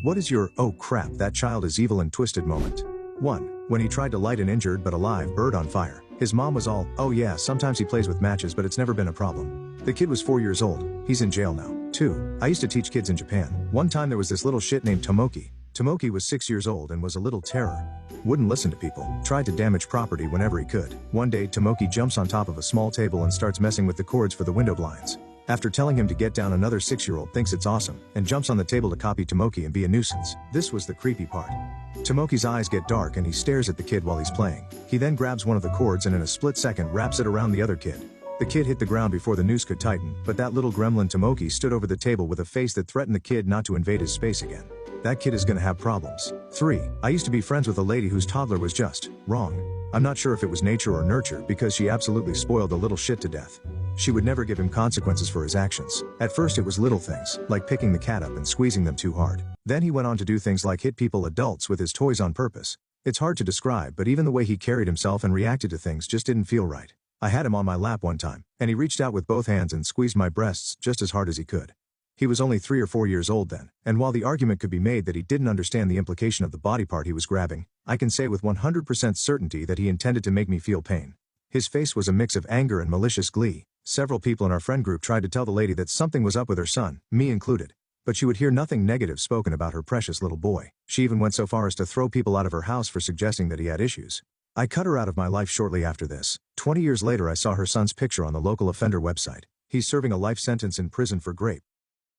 What is your, oh crap, that child is evil and twisted moment? 1. When he tried to light an injured but alive bird on fire. His mom was all, oh yeah, sometimes he plays with matches but it's never been a problem. The kid was 4 years old, he's in jail now. 2. I used to teach kids in Japan. One time there was this little shit named Tomoki. Tomoki was 6 years old and was a little terror. Wouldn't listen to people, tried to damage property whenever he could. One day Tomoki jumps on top of a small table and starts messing with the cords for the window blinds. After telling him to get down, another 6-year-old thinks it's awesome, and jumps on the table to copy Tomoki and be a nuisance. This was the creepy part. Tomoki's eyes get dark and he stares at the kid while he's playing. He then grabs one of the cords and in a split second wraps it around the other kid. The kid hit the ground before the noose could tighten, but that little gremlin Tomoki stood over the table with a face that threatened the kid not to invade his space again. That kid is gonna have problems. 3. I used to be friends with a lady whose toddler was just wrong. I'm not sure if it was nature or nurture because she absolutely spoiled the little shit to death. She would never give him consequences for his actions. At first it was little things, like picking the cat up and squeezing them too hard. Then he went on to do things like hit people adults with his toys on purpose. It's hard to describe, but even the way he carried himself and reacted to things just didn't feel right. I had him on my lap one time, and he reached out with both hands and squeezed my breasts just as hard as he could. He was only 3 or 4 years old then, and while the argument could be made that he didn't understand the implication of the body part he was grabbing, I can say with 100% certainty that he intended to make me feel pain. His face was a mix of anger and malicious glee. Several people in our friend group tried to tell the lady that something was up with her son, me included. But she would hear nothing negative spoken about her precious little boy. She even went so far as to throw people out of her house for suggesting that he had issues. I cut her out of my life shortly after this. 20 years later I saw her son's picture on the local offender website. He's serving a life sentence in prison for rape.